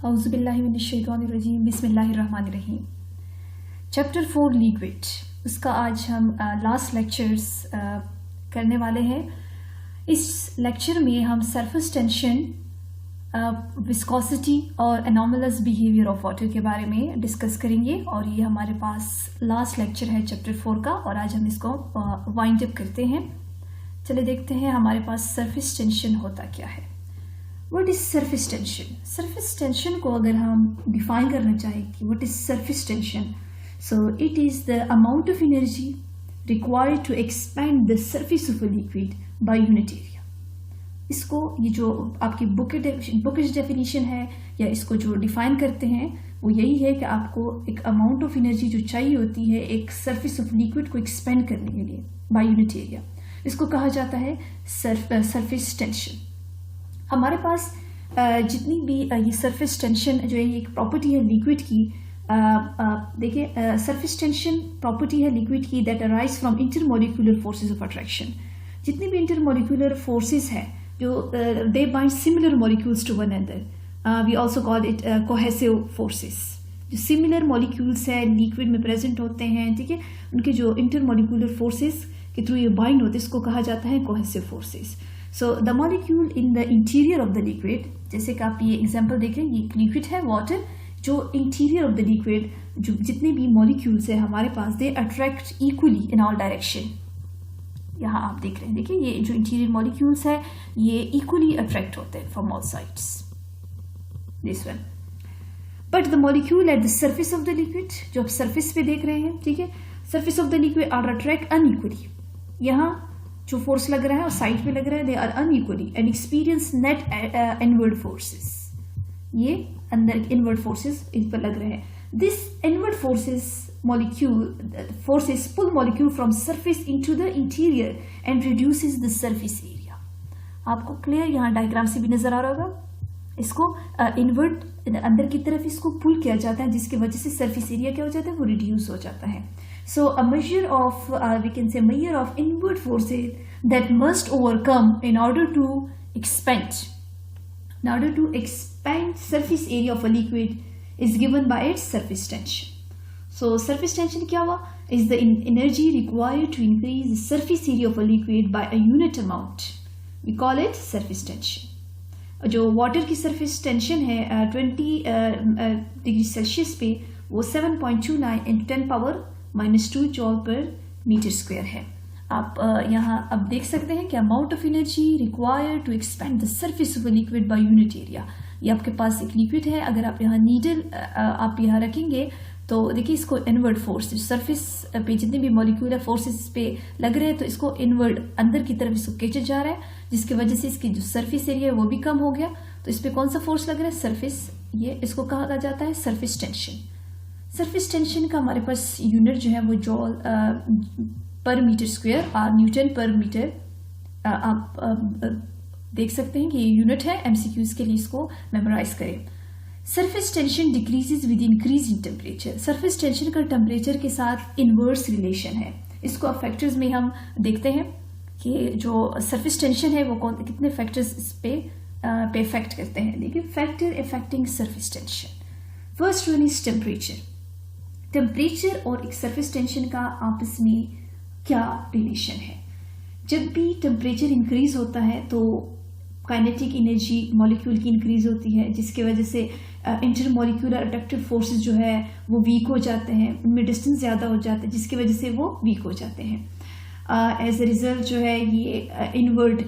औज़ुबिल्लाहिमिनश्शैतानिर्रजीम बिस्मिल्लाहिर्रहमानिर्रहीम। Chapter 4 liquid, उसका आज हम लास्ट लेक्चर्स करने वाले हैं। इस लेक्चर में हम सरफेस टेंशन, विस्कोसिटी और एनॉमलस बिहेवियर ऑफ वाटर के बारे में डिस्कस करेंगे और ये हमारे पास लास्ट लेक्चर है चैप्टर 4 का और आज हम इसको वाइंड अप करते हैं। चले देखते हैं हमारे पास सरफेस टेंशन होता क्या है। What is surface tension? Surface tension को अगर हम डिफाइन करना चाहें कि what is surface tension, so it is the amount of energy required to expand the surface of a liquid by unit area. इसको ये जो आपकी बुकिश डेफिनेशन है या इसको जो डिफाइन करते हैं वो यही है कि आपको एक अमाउंट ऑफ एनर्जी जो चाहिए होती है एक सरफेस ऑफ लिक्विड को एक्सपेंड करने के लिए बाय यूनिट एरिया, इसको कहा जाता है सरफेस टेंशन। हमारे पास जितनी भी ये सरफेस टेंशन जो है एक प्रॉपर्टी है लिक्विड की, देखिए सरफेस टेंशन प्रॉपर्टी है लिक्विड की that arise from intermolecular forces of attraction. जितनी भी इंटरमॉलिक्यूलर फोर्सेस है जो they bind similar molecules to one another, we also call it cohesive forces. जो सिमिलर मॉलिक्यूल्स है लिक्विड में प्रेजेंट होते हैं, ठीक है, उनके जो इंटरमॉलिक्यूलर फोर्सेस के थ्रू ये बाइंड होते हैं इसको कहा जाता है cohesive forces. So the molecule in the interior of the liquid, जैसे कि आप ये एग्जांपल देख रहे हैं, ये लिक्विड है वाटर, जो इंटीरियर ऑफ द लिक्विड जो जितने भी मॉलिक्यूल्स है हमारे पास they attract equally in all direction. यहाँ आप देख रहे हैं, देखिए ये जो इंटीरियर मॉलिक्यूल्स है ये इक्वली अट्रैक्ट होते हैं from all sides, this one. But the molecule at the surface of the liquid, जो आप सर्फेस पे देख रहे हैं, ठीक है, surface of the liquid are attract unequally. यहाँ जो फोर्स लग रहा है और साइड पे लग रहा है they are unequally and experience net inward forces. ये अंदर इनवर्ड फोर्सेस इन पर लग रहे हैं। This inward forces pull molecule from surface into the interior and reduces the surface area। आपको क्लियर यहाँ डायग्राम से भी नजर आ रहा होगा। इसको इनवर्ड अंदर की तरफ इसको पुल किया जाता है जिसकी वजह से सरफेस एरिया क्या हो जाता है, वो रिड्यूस हो जाता है। So a measure of we can say measure of inward forces that must overcome in order to expand surface area of a liquid is given by its surface tension. So surface tension क्या हुआ? Is the energy required to increase the surface area of a liquid by a unit amount. We call it surface tension. जो water की surface tension है 20 degree Celsius पे वो 7.29 × 10⁻⁻² जॉल पर metre square है। आप यहाँ अब देख सकते हैं कि amount of energy required to expand the surface of a liquid by unit area. ये आपके पास एक लिक्विड है, अगर आप यहाँ नीडल आप यहाँ रखेंगे तो देखिए इसको इनवर्ड फोर्स सरफेस पे जितने भी मॉलिक्यूलर फोर्सेस पे लग रहे हैं तो इसको इनवर्ड अंदर की तरफ इसको खींचा जा रहा है, जिसकी वजह से इसकी जो सरफेस एरिया है वो भी कम हो गया। तो इस पे कौन सा फोर्स लग रहा है? सरफेस, ये इसको कहा जाता है सरफेस टेंशन। सरफेस टेंशन का हमारे पास यूनिट जो है वो जॉल पर मीटर स्क्वायर और न्यूटन पर मीटर। आप देख सकते हैं कि ये यूनिट है, एमसीक्यूज के लिए इसको मेमोराइज करें। Surface tension decreases with increase in temperature. Surface tension का टेम्परेचर के साथ इनवर्स रिलेशन है। इसको फैक्टर्स में हम देखते हैं कि जो सरफेस टेंशन है वो कितने फैक्टर्स इस पे इफेक्ट करते हैं। देखिए factor affecting surface tension, first one is temperature. Temperature और एक सरफेस टेंशन का आपस में क्या रिलेशन है? जब भी टेम्परेचर इंक्रीज होता है तो काइनेटिक एनर्जी मॉलिक्यूल की इंक्रीज होती है, जिसकी वजह से इंटरमॉलिक्यूलर अट्रैक्टिव फोर्सेस जो है वो वीक हो जाते हैं, उनमें डिस्टेंस ज़्यादा हो जाता है जिसकी वजह से वो वीक हो जाते हैं। एज ए रिजल्ट जो है ये इनवर्ड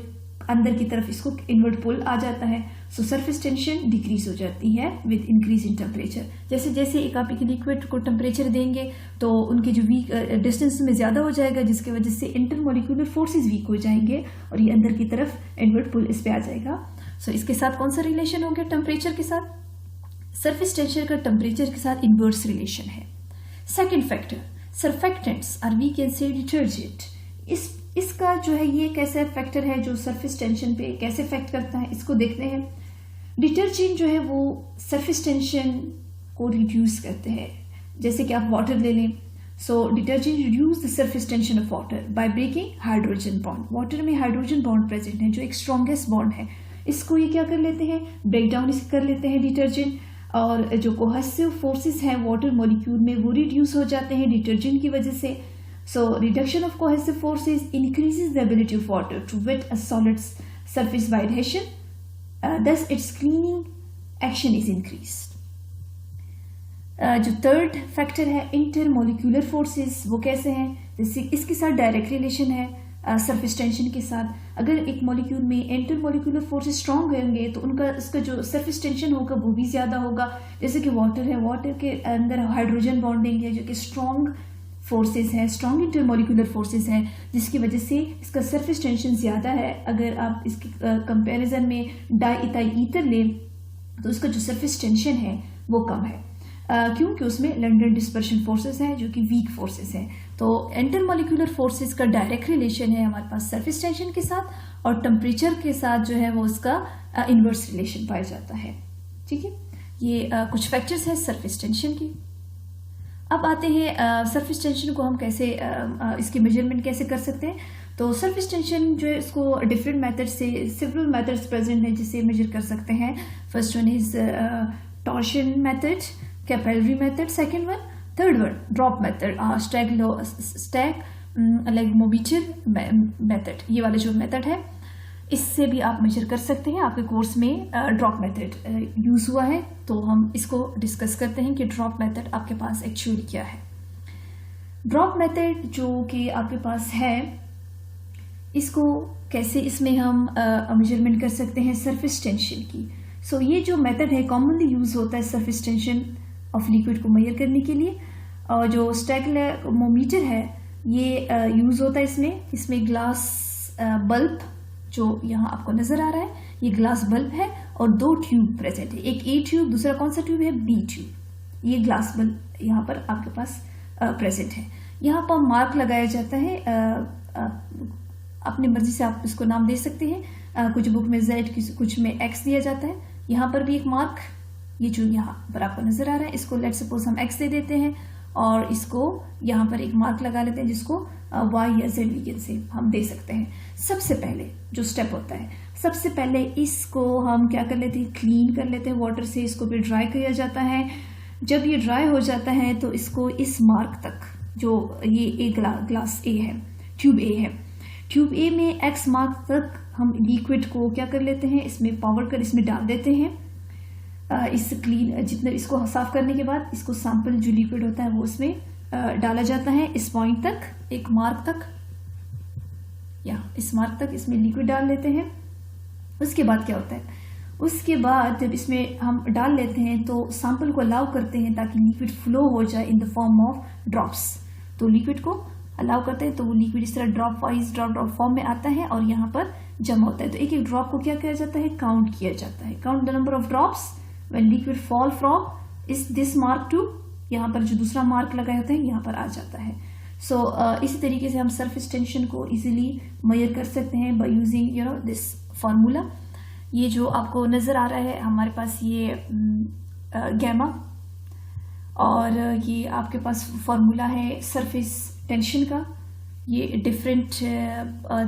अंदर की तरफ इसको इनवर्ड पुल आ जाता है। सो सरफेस टेंशन डिक्रीज हो जाती है विद इंक्रीज इन टेम्परेचर। जैसे जैसे एक आप एक लिक्विड को टेम्परेचर देंगे तो उनके जो वीक डिस्टेंस में ज़्यादा हो जाएगा, जिसकी वजह से इंटरमॉलिक्यूलर फोर्सेस वीक हो जाएंगे और ये अंदर की तरफ इनवर्ड पुल इस पे आ जाएगा। सो इसके साथ कौन सा रिलेशन हो गया टेम्परेचर के साथ? सरफेस टेंशन का टेम्परेचर के साथ इनवर्स रिलेशन है। सेकेंड फैक्टर, सर्फेक्टेंट्स और वी कैन से डिटर्जेंट। इसका जो है ये कैसे फैक्टर है जो सरफेस टेंशन पे कैसे इफेक्ट करता है, इसको देखते हैं। डिटर्जेंट जो है वो सरफेस टेंशन को रिड्यूस करते हैं। जैसे कि आप वाटर ले लें, so detergent reduce the surface tension of water by breaking hydrogen bond. Water में हाइड्रोजन बॉन्ड प्रेजेंट है जो एक स्ट्रॉन्गेस्ट बॉन्ड है, इसको ये क्या कर लेते हैं, ब्रेक डाउन कर लेते हैं डिटर्जेंट, और जो कोहेसिव फोर्सेस हैं वाटर मॉलिक्यूल में वो रिड्यूस हो जाते हैं डिटर्जेंट की वजह से. So reduction of cohesive forces increases the ability of water to wet a solid surface by adhesion. thus its cleaning action is increased. जो थर्ड फैक्टर है इंटरमोलिकुलर फोर्सेस, वो कैसे हैं? जैसे इसके साथ डायरेक्ट रिलेशन है सरफेस टेंशन के साथ. अगर एक मॉलिक्यूल में इंटरमोलिकुलर फोर्सेस स्ट्रांग होंगे तो उसका जो सरफेस टेंशन होगा वो भी ज्यादा होगा. जैसे कि वाटर है, वाटर के अंदर हाइड्रोजन बॉन्डिंग है जो कि स्ट्रांग फोर्सेस हैं, स्ट्रांग इंटरमोलिकुलर फोर्सेस हैं, जिसकी वजह से इसका सरफेस टेंशन ज्यादा है. अगर आप इसके कंपैरिजन में डाई ईथर लें तो उसका जो सरफेस टेंशन है वो कम है. क्योंकि उसमें लंडन डिस्पर्शन फोर्सेस हैं जो कि वीक फोर्सेस हैं. तो इंटरमोलिकुलर फोर्सेस का डायरेक्ट रिलेशन है हमारे पास सरफेस टेंशन के साथ, और टेम्परेचर के साथ जो है वो उसका इनवर्स रिलेशन पाया जाता है. ठीक है, ये कुछ फैक्टर्स हैं सरफेस टेंशन की. अब आते हैं सरफेस टेंशन को हम कैसे इसकी मेजरमेंट कैसे कर सकते हैं. तो सरफेस टेंशन जो है इसको डिफरेंट मेथड से सेवरल मेथड्स प्रेजेंट है जिससे मेजर कर सकते हैं. First one is torsion method, capillary method, second one, third one drop method, stalagmometer method. ये वाले जो मेथड है इससे भी आप मेजर कर सकते हैं. आपके कोर्स में ड्रॉप मेथड यूज हुआ है तो हम इसको डिस्कस करते हैं कि ड्रॉप मेथड आपके पास एक्चुअली क्या है. ड्रॉप मेथड जो कि आपके पास है इसको कैसे इसमें हम मेजरमेंट कर सकते हैं सरफेस टेंशन की. सो ये जो मेथड है कॉमनली यूज होता है सरफेस टेंशन ऑफ लिक्विड को मेजर करने के लिए. और जो स्टैग्मोमीटर है ये यूज होता है इसमें ग्लास बल्ब जो यहाँ आपको नजर आ रहा है, ये ग्लास बल्ब है और दो ट्यूब प्रेजेंट है. एक ए ट्यूब, दूसरा कौन सा ट्यूब है? B tube. ये ग्लास बल्ब यहाँ पर आपके पास प्रेजेंट है. यहाँ पर मार्क लगाया जाता है, अपनी मर्जी से आप इसको नाम दे सकते हैं. कुछ बुक में Z, कुछ में X दिया जाता है. यहाँ पर भी एक मार्क, ये जो यहाँ पर आपको नजर आ रहा है, इसको लेट सपोज हम X दे देते हैं और इसको यहाँ पर एक मार्क लगा लेते हैं जिसको Y या Z लीगन से हम दे सकते हैं. सबसे पहले जो स्टेप होता है, सबसे पहले इसको हम क्या कर लेते हैं? क्लीन कर लेते हैं वाटर से. इसको भी ड्राई किया जाता है. जब ये ड्राई हो जाता है तो इसको इस मार्क तक, जो ये ग्लास ए है, ट्यूब ए है, ट्यूब ए में X मार्क तक हम लिक्विड को क्या कर लेते हैं? इसमें पावर कर इसमें डाल देते हैं. इस क्लीन जितने इसको साफ करने के बाद इसको सैंपल जो लिक्विड होता है वो उसमें डाला जाता है. इस पॉइंट तक, एक मार्क तक, या इस मार्क तक इसमें लिक्विड डाल लेते हैं. उसके बाद क्या होता है? उसके बाद जब इसमें हम डाल लेते हैं तो सैंपल को अलाउ करते हैं ताकि लिक्विड फ्लो हो जाए इन द फॉर्म ऑफ ड्रॉप्स. तो लिक्विड को अलाउ करते हैं तो वो लिक्विड इस तरह ड्रॉप वाइज ड्रॉप फॉर्म में आता है और यहाँ पर जमा होता है. तो एक एक ड्रॉप को क्या किया जाता है? काउंट किया जाता है. Count the number of drops when liquid fall from this mark to, यहाँ पर जो दूसरा मार्क लगाए होते हैं यहाँ पर आ जाता है. सो इसी तरीके से हम सरफेस टेंशन को इजीली मेजर कर सकते हैं बाय यूजिंग दिस फार्मूला. ये जो आपको नजर आ रहा है हमारे पास ये गैमा, और ये आपके पास फार्मूला है सरफेस टेंशन का. ये डिफरेंट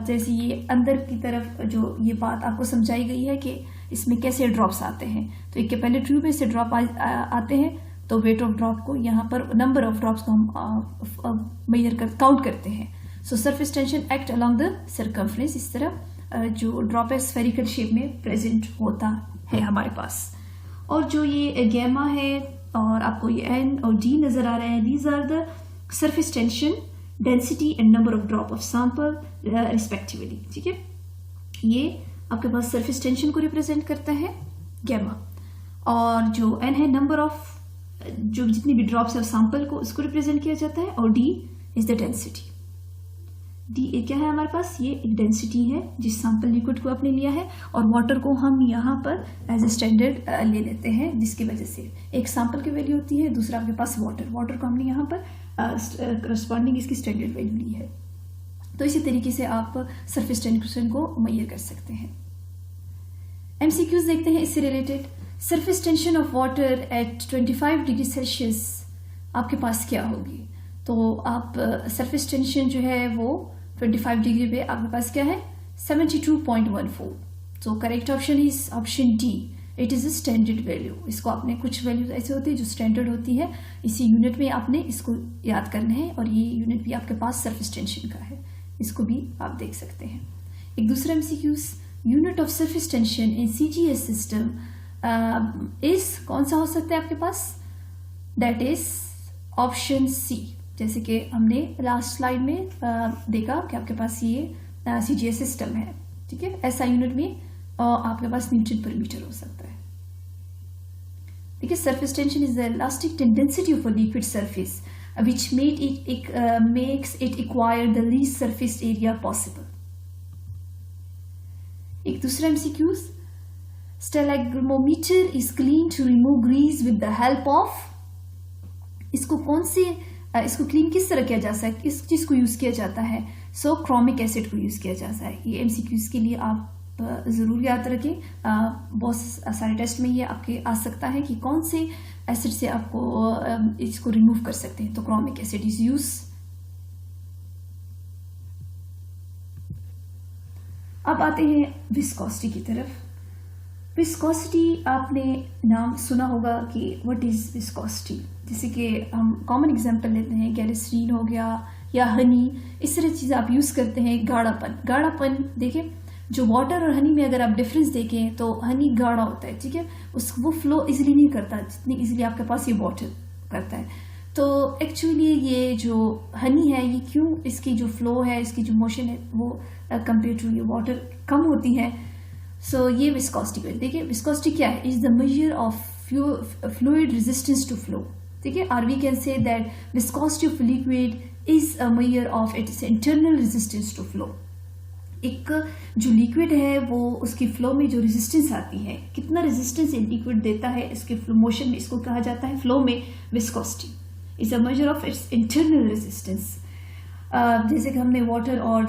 जैसे ये अंदर की तरफ जो ये बात आपको समझाई गई है कि इसमें कैसे ड्रॉप्स आते हैं. तो एक के पहले ट्यूब में से ड्रॉप आते हैं तो वेट ऑफ ड्रॉप को यहाँ पर नंबर ऑफ ड्रॉप्स को हम मेजर कर काउंट करते हैं. सो surface tension act along the circumference. इस तरह जो ड्रॉप है स्फेरिकल शेप में प्रेजेंट होता है हमारे पास. और जो ये गैमा है और आपको ये N और D नजर आ रहे हैं, these are the surface tension, density and number of drop of sample respectively. ठीक है, ये आपके पास सरफेस टेंशन को रिप्रेजेंट करता है गैमा. और जो N है नंबर ऑफ जो जितनी भी ड्रॉप्स है सैंपल को, इसको रिप्रेजेंट किया जाता है. और D is the density. D क्या है हमारे पास? ये एक डेंसिटी है जिस सैंपल लिक्विड को आपने लिया है. और वाटर को हम यहाँ पर एज ए स्टैंडर्ड ले लेते हैं, जिसकी वजह से एक सैंपल की वैल्यू होती है, दूसरा आपके पास वाटर को हमने यहाँ पर करस्पॉन्डिंग इसकी स्टैंडर्ड वैल्यू ली है. तो इसी तरीके से आप सरफेस टेंशन को मेजर कर सकते हैं. MCQs देखते हैं इससे related. Surface tension of water eight 25 degree Celsius आपके पास क्या होगी? तो आप सरफेस टेंशन जो है वो 25 डिग्री पे आपके पास क्या है? 72.14. तो correct option is option D. It is a standard value. इसको आपने कुछ वैल्यूज ऐसे होती है जो स्टैंडर्ड होती है, इसी यूनिट में आपने इसको याद करना है। और ये यूनिट भी आपके पास सरफेस टेंशन का है, इसको भी आप देख सकते हैं। एक दूसरा MCQs, unit of surface tension in CGS system is कौन सा हो सकता है आपके पास? That is option C। जैसे कि हमने लास्ट स्लाइड में देखा कि आपके पास ये CGS सिस्टम है, ठीक है। ऐसा यूनिट में आपके पास न्यूटन पर मीटर हो सकता है। देखिए, surface tension is the elastic tendency of a liquid surface which makes it acquire the least surface area possible। एक दूसरा MCQs, stalagmometer is cleaned to remove grease with the help of, इसको clean किस तरह किया जा सकता है, किस चीज को यूज किया जाता है? सो क्रोमिक एसिड को यूज किया जाता है। ये MCQs के लिए आप जरूर याद रखें, बहुत सारे टेस्ट में ये आपके आ सकता है कि कौन से एसिड से आपको इसको रिमूव कर सकते हैं। तो क्रोमिक एसिड इज यूज। अब आते हैं विस्कोसिटी की तरफ। विस्कोसिटी आपने नाम सुना होगा कि व्हाट इज विस्कोसिटी। जैसे कि हम कॉमन एग्जांपल लेते हैं, ग्लिसरीन हो गया या हनी, इस तरह चीज़ आप यूज करते हैं। गाढ़ापन देखिए, जो वाटर और हनी में अगर आप डिफरेंस देखें तो हनी गाढ़ा होता है, ठीक है, वो फ्लो इजीली नहीं करता जितनी इजीली आपके पास ये वाटर करता है। तो एक्चुअली ये जो हनी है, ये क्यों इसकी जो फ्लो है, इसकी जो मोशन है, वो कंपेयर टू ये वाटर कम होती है। सो ये विस्कोसिटी है। देखिए, विस्कोसिटी क्या है? Is the measure of fluid resistance to flow, ठीक है। और we can say that viscosity of liquid is a measure of its internal resistance to flow. एक जो लिक्विड है वो उसकी फ्लो में जो रेजिस्टेंस आती है, कितना रेजिस्टेंस लिक्विड देता है इसके फ्लो मोशन में, इसको कहा जाता है फ्लो में viscosity is a measure of its internal resistance. जैसे कि हमने वाटर और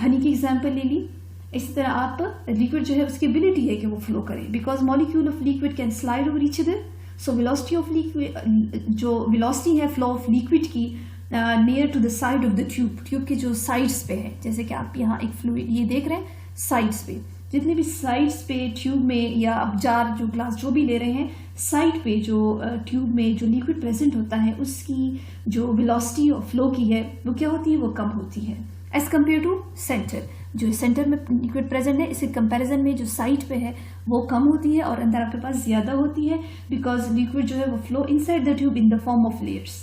हनी की एग्जांपल ले ली, इसी तरह आप लिक्विड जो है उसकी एबिलिटी है कि वो फ्लो करे, because molecule of liquid can slide over each other. So velocity of liquid, जो वेलोसिटी है फ्लो ऑफ लिक्विड की near to the side of the tube के जो साइड्स पे है, जैसे कि आप यहाँ एक फ्लूइड ये देख रहे हैं, साइड्स पे जितने भी साइड्स पे ट्यूब में या आप जार जो ग्लास जो भी ले रहे हैं, साइड पे जो ट्यूब में जो लिक्विड प्रेजेंट होता है उसकी जो वेलोसिटी ऑफ फ्लो की है वो क्या होती है? वो कम होती है एज कम्पेयर टू सेंटर। जो सेंटर में लिक्विड प्रेजेंट है, इसके कंपैरिजन में जो साइड पे है वो कम होती है और अंदर आपके पास ज्यादा होती है, बिकॉज लिक्विड जो है वो flow inside the tube in the form of layers.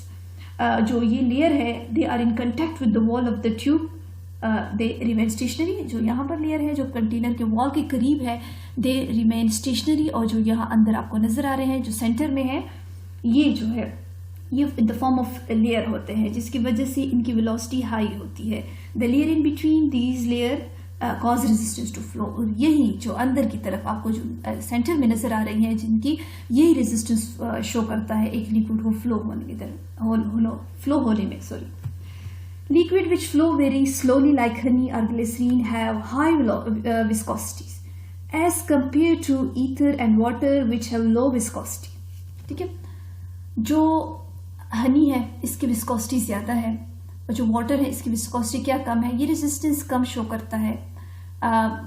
जो ये लेयर है, they are in contact with the wall of the tube, they remain stationary. जो यहाँ पर लेयर है जो कंटेनर के वॉल के करीब है, दे रिमेन स्टेशनरी। और जो यहाँ अंदर आपको नजर आ रहे हैं जो सेंटर में है, ये जो है ये इन द फॉर्म ऑफ लेयर होते हैं, जिसकी वजह से इनकी वेलोसिटी हाई होती है। The layer in between these layer cause resistance to flow. और यही जो अंदर की तरफ आपको जो सेंटर में नजर आ रही है, जिनकी यही रेजिस्टेंस शो करता है एक लिक्विड को फ्लो होने की तरफ, फ्लो होने में, sorry. Liquid which flow very slowly like honey or glycerine have high viscosities as compared to ether and water which have low viscosity। ठीक है, जो हनी है इसकी विस्कोसिटी ज्यादा है और जो वाटर है इसकी विस्कोसिटी क्या कम है। ये रेजिस्टेंस कम शो करता है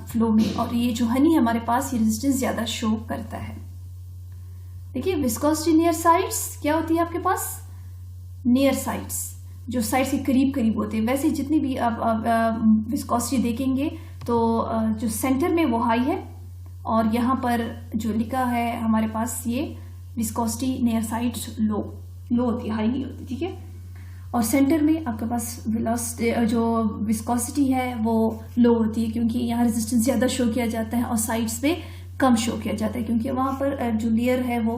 फ्लो में, और ये जो हनी है हमारे पास ये रेजिस्टेंस ज्यादा शो करता है। देखिए, विस्कोसिटी नियर साइड्स क्या होती है आपके पास? नियर साइड्स, जो साइड के करीब करीब होते हैं। वैसे जितनी भी आप विस्कोसिटी देखेंगे तो जो सेंटर में वो हाई है, और यहाँ पर जो लिखा है हमारे पास ये विस्कोसिटी नियर साइड लो होती है, हाई नहीं होती। ठीक है, और सेंटर में आपके पास वेलोसिटी जो विस्कोसिटी है वो लो होती है, क्योंकि यहाँ रेजिस्टेंस ज़्यादा शो किया जाता है और साइड्स पे कम शो किया जाता है, क्योंकि वहाँ पर जो लेयर है वो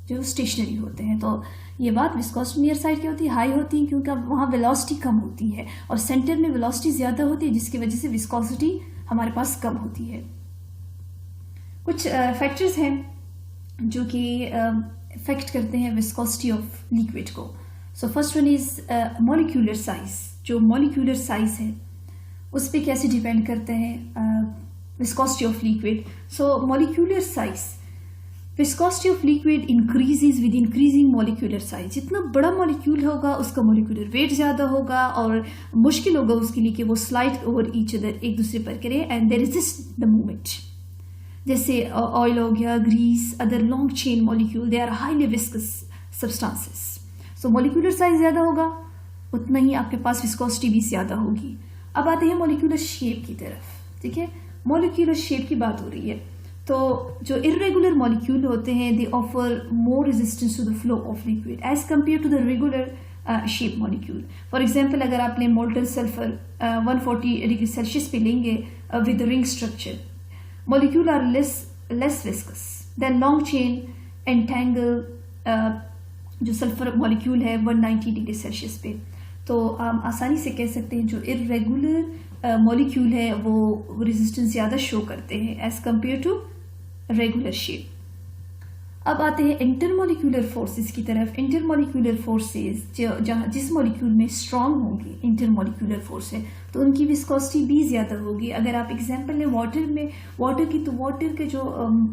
जो स्टेशनरी होते हैं। तो ये बात विस्कोसिटी नियर साइड की होती है, हाई होती है, क्योंकि वहाँ वेलोसिटी कम होती है और सेंटर में वेलोसिटी ज़्यादा होती है, जिसकी वजह से विस्कोसिटी हमारे पास कम होती है। कुछ फैक्टर्स हैं जो कि इफेक्ट करते हैं विस्कोसिटी ऑफ लिक्विड को। So first one is molecular size. जो मॉलिक्यूलर साइज है उस पर कैसे डिपेंड करते हैं viscosity of liquid. So molecular size, viscosity of liquid increases with increasing molecular size. जितना बड़ा मॉलिक्यूल होगा उसका मॉलिक्यूलर वेट ज्यादा होगा और मुश्किल होगा उसके लिए कि वो स्लाइड ओवर ईच अदर, एक दूसरे पर करे, and they resist the movement. जैसे ऑयल हो गया, grease, other long chain molecule, they are highly viscous substances. So molecular size ज़्यादा होगा, उतना ही आपके पास विस्कोसिटी भी ज़्यादा होगी। अब आते हैं मॉलिक्यूलर शेप की तरफ। ठीक है, मॉलिक्यूलर शेप की बात हो रही है, तो जो इरेगुलर मॉलिक्यूल होते हैं they offer more resistance to the flow of liquid as compare to the regular shape molecule. For example, अगर आपने मोल्टन सल्फर 140 डिग्री सेल्सियस पे लेंगे with ring structure, molecule are less viscous than long chain entangle जो sulphur molecule है 190 degree Celsius पे। तो हम आसानी से कह सकते हैं जो इरेगुलर मॉलिक्यूल है वो रेजिस्टेंस ज़्यादा शो करते हैं as compare to regular shape. अब आते हैं इंटरमॉलिक्यूलर फोर्सेस की तरफ। इंटरमॉलिक्यूलर फोर्सेस जहाँ जिस मॉलिक्यूल में स्ट्रॉन्ग होंगे इंटरमॉलिक्यूलर फोर्स है तो उनकी विस्कोसिटी भी ज़्यादा होगी। अगर आप एग्जांपल लें वाटर की, तो वाटर के जो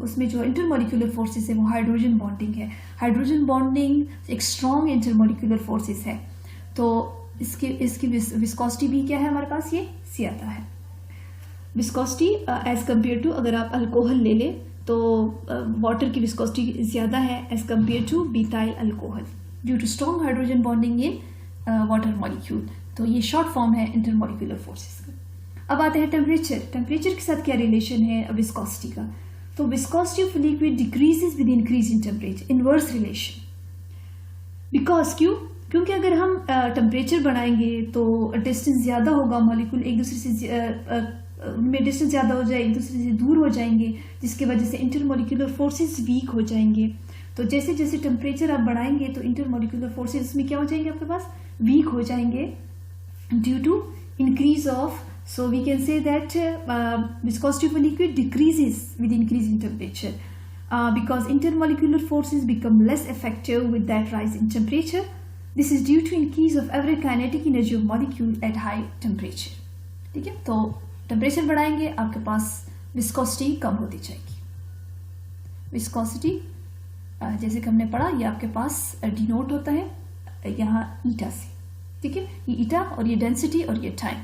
उसमें जो इंटरमॉलिक्यूलर फोर्सेस है वो हाइड्रोजन बॉन्डिंग है। हाइड्रोजन बॉन्डिंग एक स्ट्रॉन्ग इंटरमॉलिक्यूलर फोर्सेस है, तो इसकी विस्कोसिटी भी क्या है हमारे पास, ये ज़्यादा है। विस्कोसिटी एज कम्पेयर टू, अगर आप अल्कोहल ले लें तो वाटर की विस्कोसिटी ज़्यादा है as compare to butyl alcohol due to strong hydrogen bonding in water molecule. तो ये शॉर्ट फॉर्म है इंटरमॉलिक्यूलर फोर्सेस का। अब आते हैं टेम्परेचर। टेम्परेचर के साथ क्या रिलेशन है विस्कोसिटी का? तो viscosity of liquid decreases with increase in temperature, inverse relation. Because क्योंकि अगर हम टेम्परेचर बढ़ाएंगे तो डिस्टेंस ज़्यादा होगा, मॉलिक्यूल एक दूसरे से उनमें डिस्टेंस ज़्यादा हो जाए, एक दूसरे से दूर हो जाएंगे, जिसकी वजह से इंटरमॉलिक्यूलर फोर्सेस वीक हो जाएंगे। तो जैसे जैसे टेम्परेचर आप बढ़ाएंगे तो इंटरमॉलिक्यूलर फोर्सेस में क्या हो जाएंगे, आपके पास वीक हो जाएंगे due to increase of, so we can say that viscosity of liquid decreases with increase in temperature because intermolecular forces become less effective with that rise in temperature. This is due to increase of average kinetic energy of molecule at high temperature. ठीक है, तो temperature बढ़ाएंगे आपके पास viscosity कम होती जाएगी। Viscosity जैसे कि हमने पढ़ा ये आपके पास डिनोट होता है यहाँ ईटा से। ठीक है, ये ईटा और ये डेंसिटी और ये टाइम,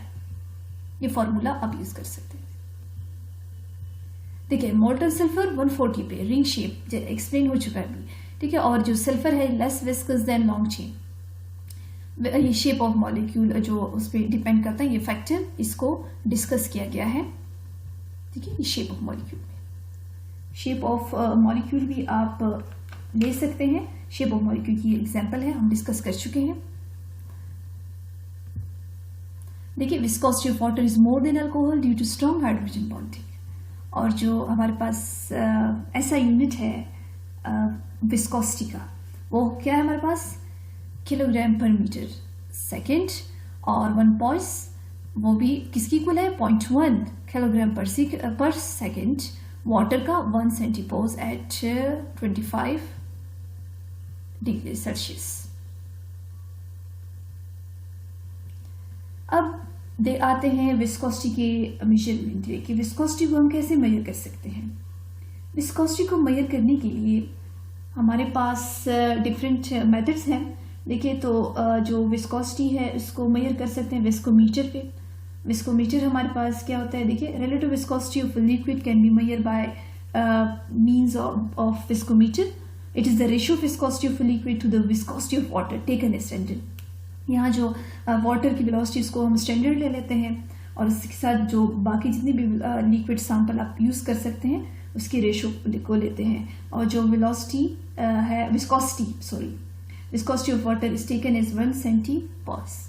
ये फॉर्मूला आप यूज कर सकते हैं। देखिए, मोल्टन सल्फर 140 पे रिंग शेप एक्सप्लेन हो चुका है अभी। ठीक है, और जो सल्फर है less viscous than long chain, ये शेप ऑफ मॉलिक्यूल जो उस पर डिपेंड करता है, ये फैक्टर इसको डिस्कस किया गया है। ठीक है, ये शेप ऑफ मॉलिक्यूल में, शेप ऑफ मॉलिक्यूल भी आप ले सकते हैं। शेप ऑफ मॉलिक्यूल की एग्जांपल है, हम डिस्कस कर चुके हैं। देखिए, viscosity of water is more than alcohol due to strong hydrogen bonding. और जो हमारे पास ऐसा यूनिट है विस्कोसिटी का, वो क्या है हमारे पास, किलोग्राम पर मीटर सेकेंड। और 1 पॉइस वो भी किसकी इक्वल है, 0.1 किलोग्राम पर सेकेंड। वाटर का 1 सेंटीपोज एट 25 डिग्री सेल्सियस। अब दे आते हैं विस्कोसिटी के मेजरमेंट कि विस्कोसिटी को हम कैसे मेजर कर सकते हैं। विस्कोसिटी को मेजर करने के लिए हमारे पास डिफरेंट मेथड्स हैं। देखिए, तो जो विस्कोसिटी है उसको मेजर कर सकते हैं विस्कोमीटर पे। विस्कोमीटर हमारे पास क्या होता है, देखिए, relative viscosity of liquid can be measure by means of viscometer. It is the ratio of viscosity of liquid to the viscosity of water taken as standard. यहाँ जो वाटर की वेलोसिटी उसको हम स्टैंडर्ड ले लेते हैं और इसके साथ जो बाकी जितने भी लिक्विड सैंपल आप यूज कर सकते हैं उसकी रेशियो को लेते हैं। और जो वेलोसिटी है viscosity of water is taken as 1 centipoise.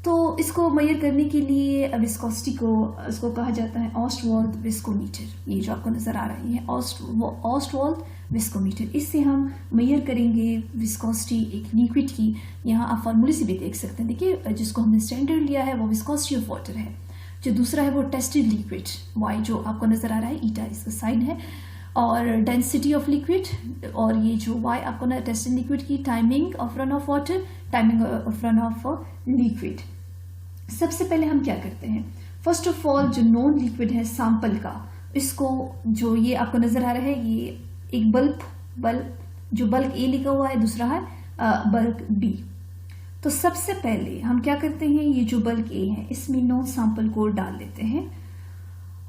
तो इसको मेजर करने के लिए विस्कोसिटी को उसको कहा जाता है ऑस्टवाल्ड विस्कोमीटर। ये जो आपको नजर आ रहा है ये ऑस्टवाल्ड विस्कोमीटर। इससे हम मेजर करेंगे विस्कोसिटी एक लिक्विड की। यहाँ आप फार्मूले से भी देख सकते हैं। देखिए, जिसको हमने स्टैंडर्ड लिया है वो विस्कोसिटी ऑफ वाटर है, जो दूसरा है वो टेस्टेड लिक्विड वाई जो आपको नजर आ रहा है, ईटा इसका साइन है, और डेंसिटी ऑफ लिक्विड, और ये जो वाई आपको ना टेस्टेड लिक्विड की timing of run of water, timing of run of liquid. सबसे पहले हम क्या करते हैं, फर्स्ट ऑफ ऑल जो नॉन लिक्विड है सैंपल का, इसको जो ये आपको नजर आ रहा है ये एक बल्ब जो बल्क ए लिखा हुआ है, दूसरा है बल्क बी। तो सबसे पहले हम क्या करते हैं, ये जो बल्क ए है इसमें नॉन सैंपल को डाल देते हैं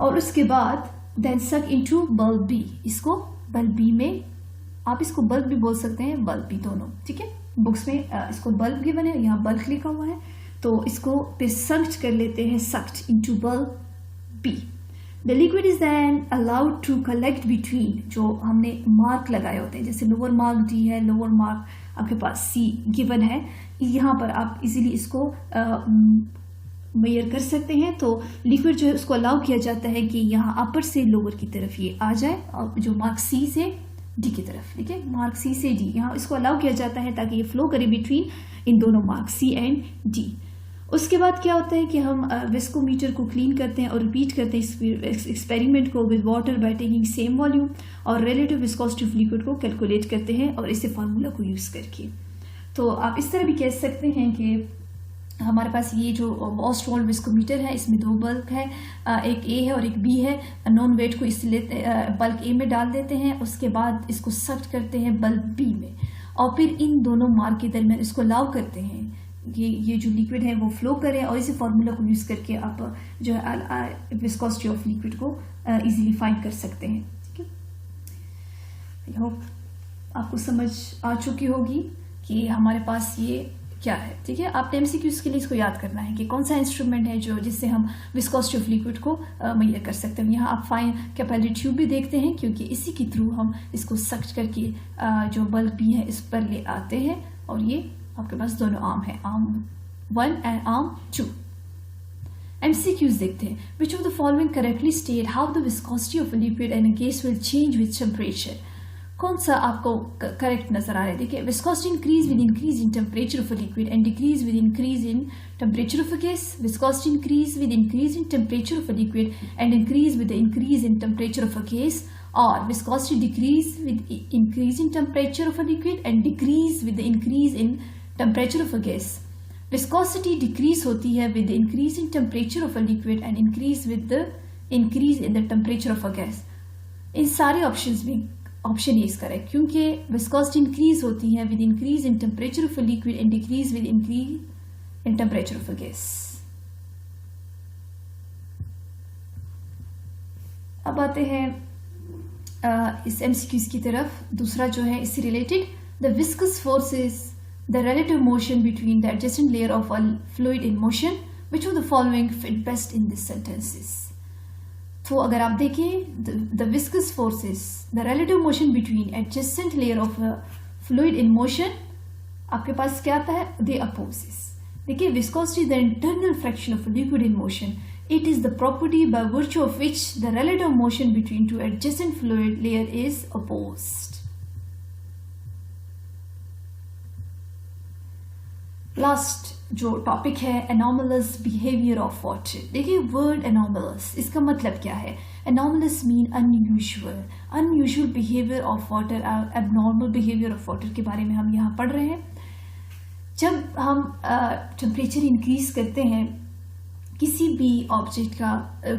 और उसके बाद देन सक इनटू बल्ब बी, इसको बल्ब बी में, आप इसको बल्ब भी बोल सकते हैं, बल्ब भी, दोनों, ठीक है। बुक्स में इसको बल्ब गिवन है, यहाँ बल्ब लिखा हुआ है, तो इसको फिर सक्ट कर लेते हैं, sucked into bulb B. The liquid is then allowed to collect between, जो हमने मार्क लगाए होते हैं, जैसे लोअर मार्क डी है, लोअर मार्क आपके पास सी गिवन है, यहाँ पर आप इजीली इसको मेजर कर सकते हैं। तो लिक्विड जो है उसको अलाउ किया जाता है कि यहाँ अपर से लोअर की तरफ ये आ जाए, और जो मार्क सी से डी की तरफ, ठीक है, मार्क सी से डी, यहाँ इसको अलाउ किया जाता है ताकि ये फ्लो करे बिटवीन इन दोनों मार्क सी एंड डी। उसके बाद क्या होता है कि हम विस्कोमीटर को क्लीन करते हैं और रिपीट करते हैं इस एक्सपेरिमेंट को with water by taking same volume, और रिलेटिव विस्कोसिटी ऑफ लिक्विड को कैलकुलेट करते हैं और इसे फार्मूला को यूज करके। तो आप इस तरह भी कह सकते हैं कि हमारे पास ये जो ऑस्टवॉल्ड विस्कोमीटर है, इसमें दो बल्क है, एक ए है और एक बी है। नॉन वेट को इसलिए बल्क ए में डाल देते हैं, उसके बाद इसको सख्त करते हैं बल्क बी में, और फिर इन दोनों मार्क के दरमियान इसको अलाउ करते हैं कि ये जो लिक्विड है वो फ्लो करे, और इसी फार्मूला को यूज करके आप जो है विस्कोसिटी ऑफ लिक्विड को इजीली फाइंड कर सकते हैं, ठीक है। आई होप आपको समझ आ चुकी होगी कि हमारे पास ये क्या है, ठीक है। आपने एमसीक्यूज के लिए इसको याद करना है कि कौन सा इंस्ट्रूमेंट है जो जिससे हम विस्कोसिटी ऑफ लिक्विड को मेजर कर सकते हैं। यहाँ आप फाइन कैपिलरी ट्यूब भी देखते हैं, क्योंकि इसी के थ्रू हम इसको सख्त करके जो बल्ब भी है इस पर ले आते हैं, और ये आपके पास दोनों आर्म है, आर्म 1 एंड आर्म 2। एमसीक्यूज देखते हैं, which of the following correctly state how the viscosity of a liquid and a gas will change with temperature. कौन सा आपको करेक्ट नजर आ रहा है? देखिए, viscosity increase with increase in temperature of a liquid and decrease with increase in temperature of a gas. Viscosity increase with increase in temperature of a liquid and increase with increase in temperature of a gas, और viscosity decrease with increase in temperature of a liquid and decrease with increase in temperature of a gas. Viscosity decrease होती है with increase in temperature of a liquid and increase with the increase in the temperature of a gas. इन सारे options में option A is correct, क्योंकि viscosity increase होती है with increase in temperature of a liquid and decrease with increase in temperature of a gas. अब आते हैं इस एमसीक्यूज की तरफ। दूसरा जो है इससे related, the viscous force is the relative motion between the adjacent layer of a fluid in motion, which of the following fit best in this sentences? तो अगर आप देखें, the viscous forces, the relative motion between adjacent layer of a fluid in motion, आपके पास क्या आता है? They opposes. देखिए, viscosity the internal fraction of a liquid in motion. It is the property by virtue of which the relative motion between two adjacent fluid layer is opposed. Last जो topic है, anomalous behaviour of water. देखिए, word anomalous, इसका मतलब क्या है? Anomalous mean unusual, unusual behaviour of water, abnormal behaviour of water के बारे में हम यहाँ पढ़ रहे हैं। जब हम टेम्परेचर इंक्रीज करते हैं किसी भी ऑब्जेक्ट का,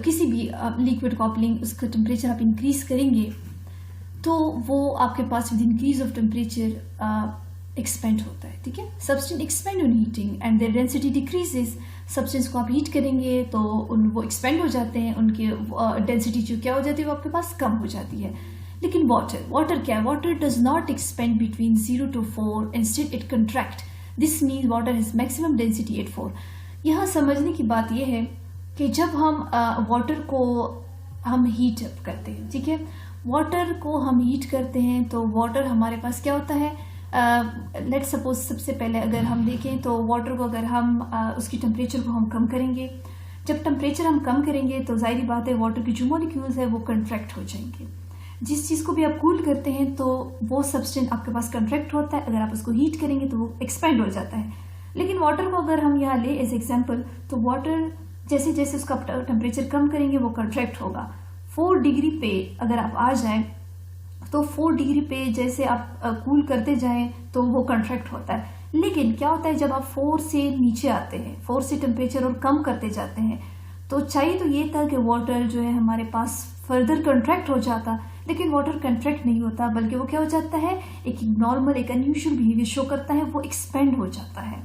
किसी भी लिक्विड का अपलिंग, उसका टेम्परेचर आप इंक्रीज करेंगे तो वो आपके पास with increase of temperature expand होता है, ठीक है। Substance expand on heating and their density decreases. Substance को आप हीट करेंगे तो वो एक्सपेंड हो जाते हैं, उनकी डेंसिटी जो क्या हो जाती है वो आपके पास कम हो जाती है। लेकिन वाटर क्या है? Water does not expand between 0 to 4, instead it contract. This means water has maximum density at 4। यहाँ समझने की बात यह है कि जब हम वाटर को हम हीट अप करते हैं, ठीक है, वाटर को हम हीट करते हैं तो वाटर हमारे पास क्या होता है? लेट्स सपोज सबसे पहले अगर हम देखें तो वाटर को अगर हम उसकी टेम्परेचर को हम कम करेंगे, जब टेम्परेचर हम कम करेंगे तो जाहिर बात है वाटर की जो मॉलिक्यूल्स है वो कंट्रैक्ट हो जाएंगे। जिस चीज़ को भी आप कूल करते हैं तो वो सब्सटेंस आपके पास कंट्रैक्ट होता है, अगर आप उसको हीट करेंगे तो वो एक्सपेंड हो जाता है। लेकिन वाटर को अगर हम यहाँ ले एज एग्जाम्पल, तो वाटर जैसे जैसे उसका टेम्परेचर कम करेंगे वो कंट्रैक्ट होगा। 4 डिग्री पे अगर आप आ जाए तो 4 डिग्री पे जैसे आप कूल करते जाएं तो वो कंट्रैक्ट होता है। लेकिन क्या होता है जब आप 4 से नीचे आते हैं, 4 से टेम्परेचर और कम करते जाते हैं, तो चाहिए तो ये था कि वाटर जो है हमारे पास फर्दर कंट्रैक्ट हो जाता, लेकिन वाटर कंट्रैक्ट नहीं होता, बल्कि वो क्या हो जाता है? एक नॉर्मल, एक अनयूजुअल बिहेवियर शो करता है, वो एक्सपेंड हो जाता है।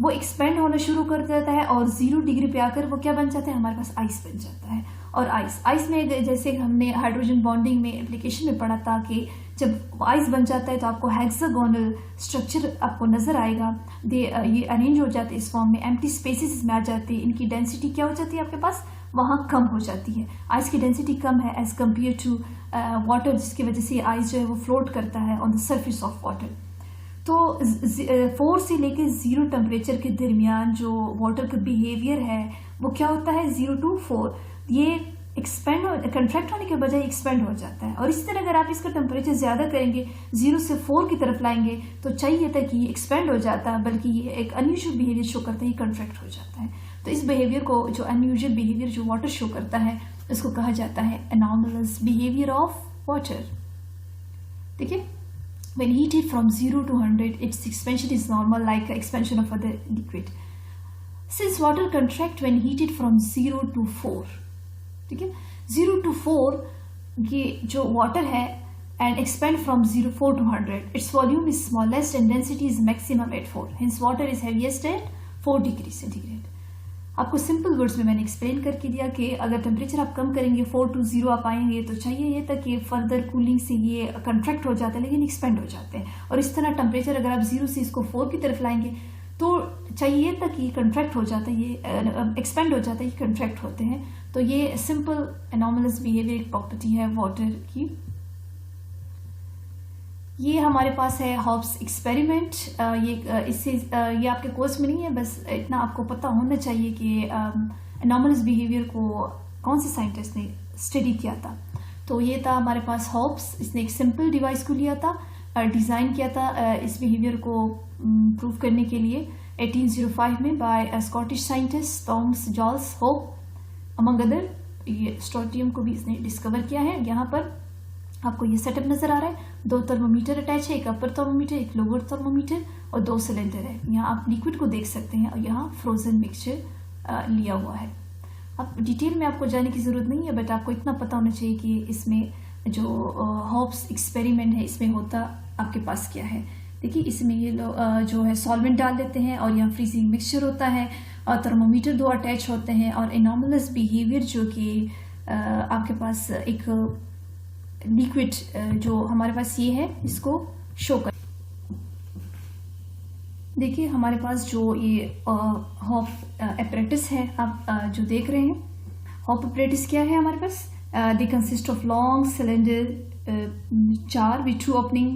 वो एक्सपेंड होना शुरू कर देता है और 0 डिग्री पे आकर वो क्या बन जाता है? हमारे पास आइस बन जाता है। और आइस में जैसे हमने हाइड्रोजन बॉन्डिंग में एप्लीकेशन में पढ़ा था कि जब आइस बन जाता है तो आपको हेक्सागोनल स्ट्रक्चर आपको नजर आएगा। ये अरेंज हो जाते हैं इस फॉर्म में, एम्प्टी स्पेसेस में आ जाते हैं। इनकी डेंसिटी क्या हो जाती है आपके पास, वहाँ कम हो जाती है। आइस की डेंसिटी कम है एज कम्पेयर टू वाटर, जिसकी वजह से आइस जो है वो फ्लोट करता है on the surface of water. तो 4 से लेकर 0 टेम्परेचर के दरमियान जो वाटर का बिहेवियर है वो क्या होता है, 0 to 4 ये कंट्रैक्ट होने के बजाय एक्सपेंड हो जाता है। और इसी तरह अगर आप इसका टेम्परेचर ज़्यादा करेंगे, 0 से 4 की तरफ लाएंगे, तो चाहिए था कि ये एक्सपेंड हो जाता है, बल्कि ये एक अनयूजुअल बिहेवियर शो करता है, ये कंट्रैक्ट हो जाता है। तो इस बिहेवियर को, जो अनयूजुअल बिहेवियर जो वाटर शो करता है, इसको कहा जाता है एनॉमलस बिहेवियर ऑफ वाटर। ठीक है, when heated from 0 to 100, its expansion is normal like expansion of other liquid. Since water contract when heated from 0 to 4, ठीक है, 0 to 4 ये जो water है and expand from 4 to 100, its volume is smallest and density is maximum at 4. Hence water is heaviest at 4 degrees centigrade. आपको simple words में मैंने explain करके दिया कि अगर टेम्परेचर आप कम करेंगे, 4 to 0 आप आएंगे, तो चाहिए ये था कि फर्दर कूलिंग से ये कंट्रैक्ट हो जाता है लेकिन एक्सपेंड हो जाते हैं। और इस तरह टेम्परेचर अगर आप 0 से इसको 4 की तरफ लाएंगे तो चाहिए था कि कंट्रैक्ट हो जाता है, ये एक्सपेंड हो जाता है, ये कंट्रैक्ट होते हैं। तो ये सिंपल एनॉमलस बिहेवियर एक प्रॉपर्टी है वाटर की। ये हमारे पास है हॉब्स एक्सपेरिमेंट। ये आपके कोर्स में नहीं है, बस इतना आपको पता होना चाहिए कि एनॉमलस बिहेवियर को कौन से साइंटिस्ट ने स्टडी किया था। तो ये था हमारे पास हॉब्स, इसने एक सिंपल डिवाइस को लिया था, डिज़ाइन किया था इस बिहेवियर को प्रूव करने के लिए 1805 में by Scottish scientist Thomas Charles Hope among other. ये स्ट्रोटियम को भी इसने डिस्कवर किया है। यहाँ पर आपको ये सेटअप नजर आ रहा है, 2 थर्मोमीटर अटैच है, एक अपर थर्मोमीटर, एक लोअर थर्मोमीटर और 2 सिलेंडर है। यहाँ आप लिक्विड को देख सकते हैं और यहाँ फ्रोजन मिक्सचर लिया हुआ है। अब डिटेल में आपको जाने की जरूरत नहीं है, बट आपको इतना पता होना चाहिए कि इसमें जो हॉब्स एक्सपेरिमेंट है इसमें होता आपके पास क्या है। देखिए, इसमें ये जो है सॉल्वेंट डाल देते हैं और यहाँ फ्रीजिंग मिक्सचर होता है और थर्मोमीटर 2 अटैच होते हैं और एनॉमलस बिहेवियर जो कि आपके पास एक लिक्विड जो हमारे पास ये है इसको शो कर। देखिए हमारे पास जो ये हॉप एपरेटिस है आप जो देख रहे हैं, हॉप एपरेटिस क्या है हमारे पास, they consist of long cylinder jar with 2 opening,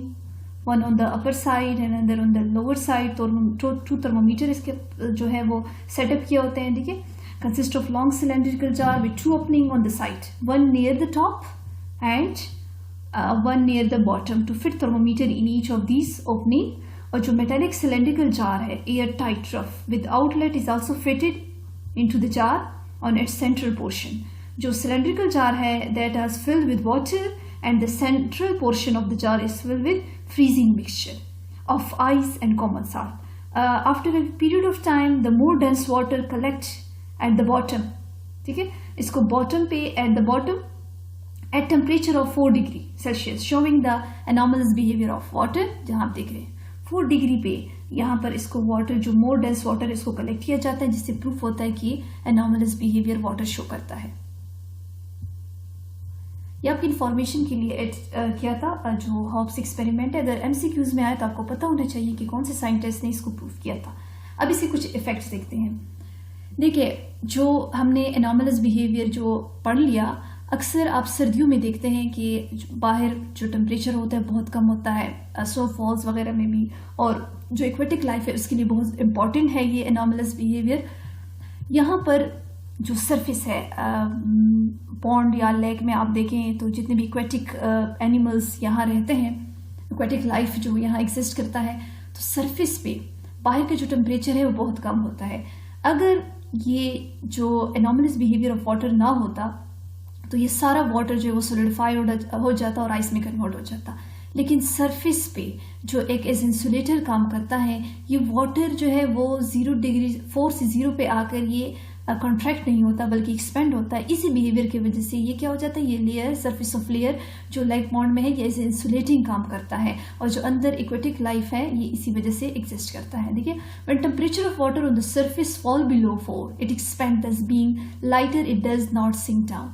one on the upper side and another on the lower side। तो 2 थर्मोमीटर इसके जो है वो सेटअप किए होते हैं। देखिए, consist of long cylindrical jar with 2 opening on the side, one near the top and one near the bottom to fit thermometer in each of these opening। और जो मेटेलिक सिलेंड्रिकल जार है air tight rough with outlet is also fitted into the jar on it's central portion. जो cylindrical jar है that has filled with water and the central portion of the jar is filled with freezing mixture of ice and common salt. After a period of time the more dense water collect at the bottom. ठीक है, इसको bottom पे at the bottom at temperature of 4 degree Celsius, showing the anomalous behavior of water। जहां आप देख रहे हैं 4 degree पे यहाँ पर इसको वाटर जो मोर डेंस वाटर इसको कलेक्ट किया जाता है, जिससे प्रूफ होता है कि एनॉमलस बिहेवियर वाटर शो करता है। ये आपकी इंफॉर्मेशन के लिए किया था जो हॉब्स एक्सपेरिमेंट है। अगर एमसीक्यूज में आए तो आपको पता होना चाहिए कि कौन से साइंटिस्ट ने इसको प्रूफ किया था। अब इसके कुछ इफेक्ट्स देखते हैं। देखिए, जो हमने एनॉमलस बिहेवियर जो पढ़ लिया, अक्सर आप सर्दियों में देखते हैं कि बाहर जो टेम्परेचर होता है बहुत कम होता है, स्नोफॉल्स वगैरह में भी, और जो एक्वेटिक लाइफ है उसके लिए बहुत इंपॉर्टेंट है ये एनॉमलस बिहेवियर। यहाँ पर जो सरफेस है पॉन्ड या लेक में आप देखें तो जितने भी एक्वेटिक एनिमल्स यहाँ रहते हैं, एक्वेटिक लाइफ जो यहाँ एग्जिस्ट करता है, तो सरफेस पे बाहर का जो टेम्परेचर है वो बहुत कम होता है। अगर ये जो एनॉमलस बिहेवियर ऑफ वाटर ना होता तो ये सारा वाटर जो है वो सोलिडिफाई हो जाता और आइस में कन्वर्ट हो जाता। लेकिन सरफेस पे जो एक एज इंसुलेटर काम करता है, ये वाटर जो है वो 4 से 0 पे आकर ये कॉन्ट्रैक्ट नहीं होता बल्कि एक्सपेंड होता है। इसी बिहेवियर की वजह से ये क्या हो जाता है, ये लेयर सरफेस ऑफ लेयर जो लाइक पॉन्ड में है ये एज इंसुलेटिंग काम करता है, और जो अंदर एक्वेटिक लाइफ है ये इसी वजह से एग्जिस्ट करता है। देखिए, when temperature of water on the surface fall below 4 it expand, thus being lighter it does not sink down.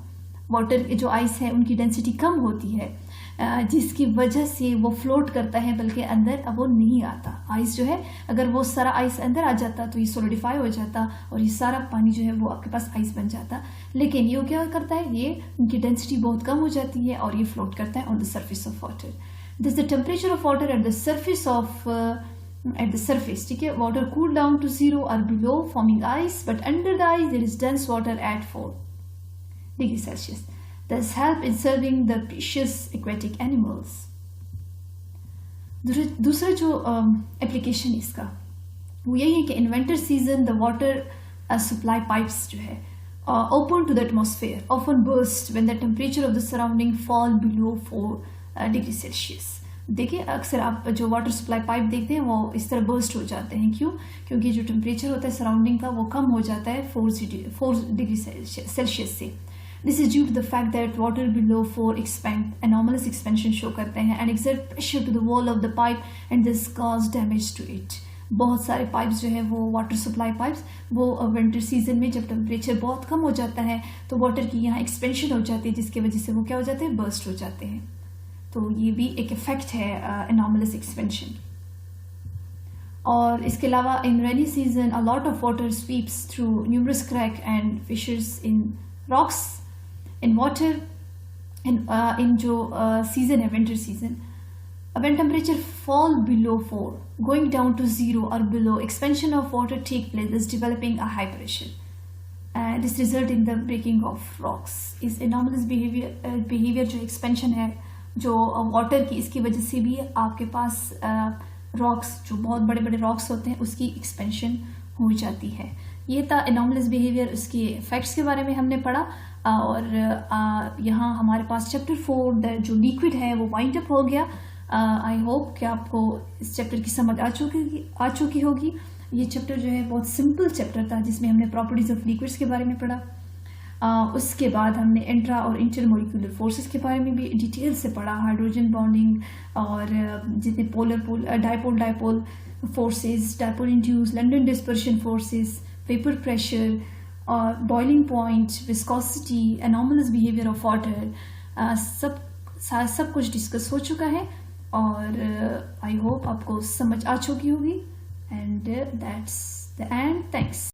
Water जो आइस है उनकी डेंसिटी कम होती है, जिसकी वजह से वो फ्लोट करता है, बल्कि अंदर अब वो नहीं आता। आइस जो है, अगर वो सारा आइस अंदर आ जाता तो ये सोलिडिफाई हो जाता और ये सारा पानी जो है वो आपके पास आइस बन जाता। लेकिन ये क्या करता है, ये उनकी डेंसिटी बहुत कम हो जाती है और ये फ्लोट करता है on the surface of water. This the temperature of water at the surface of ठीक है। वाटर कूल डाउन टू 0 और below forming ice, but under the ice there is dense water at 4 degree Celsius. Thus help in serving the precious aquatic animals. दूसरा जो application इसका वो यही है कि in winter season the water supply pipes जो है open to the atmosphere often burst when the temperature of the surrounding fall below 4 degree Celsius. देखिए अक्सर आप जो वाटर सप्लाई पाइप देखते हैं वो इस तरह बर्स्ट हो जाते हैं। क्यों? क्योंकि जो टेम्परेचर होता है सराउंडिंग का वो कम हो जाता है 4 डिग्री सेल्सियस से। This is due to the fact that water below 4 expand, anomalous expansion show करते हैं and exert pressure to the wall of the pipe and this cause damage to it. बहुत सारे पाइप्स जो है वो water supply pipes वो winter season में जब टेम्परेचर बहुत कम हो जाता है तो वाटर की यहाँ एक्सपेंशन हो जाती है, जिसकी वजह से वो क्या हो जाते हैं, बर्स्ट हो जाते हैं। तो ये भी एक इफेक्ट है एनॉमलस एक्सपेंशन। और इसके अलावा in rainy season a lot of water sweeps through numerous crack and fissures in rocks in water in जो season है winter season, when temperature fall below 4 going down to 0 or below, expansion of water take place, thus developing a high pressure and this result in the breaking of rocks. is anomalous behavior जो expansion है जो water की, इसकी वजह से भी आपके पास rocks जो बहुत बड़े बड़े rocks होते हैं उसकी expansion हो जाती है। ये था anomalous behavior, उसके effects के बारे में हमने पढ़ा। और यहाँ हमारे पास चैप्टर 4 जो लिक्विड है वो वाइंड अप हो गया। आई होप कि आपको इस चैप्टर की समझ आ चुकी होगी। ये चैप्टर जो है बहुत सिंपल चैप्टर था जिसमें हमने प्रॉपर्टीज ऑफ लिक्विड्स के बारे में पढ़ा। उसके बाद हमने इंट्रा और इंटरमोलिकुलर फोर्सेस के बारे में भी डिटेल से पढ़ा, हाइड्रोजन बॉन्डिंग और जितने polar dipole forces, dipole induce, London dispersion forces, vapour pressure और boiling point, viscosity, anomalous behaviour of water, सब कुछ डिस्कस हो चुका है और आई होप आपको समझ आ चुकी होगी। And that's the end. Thanks.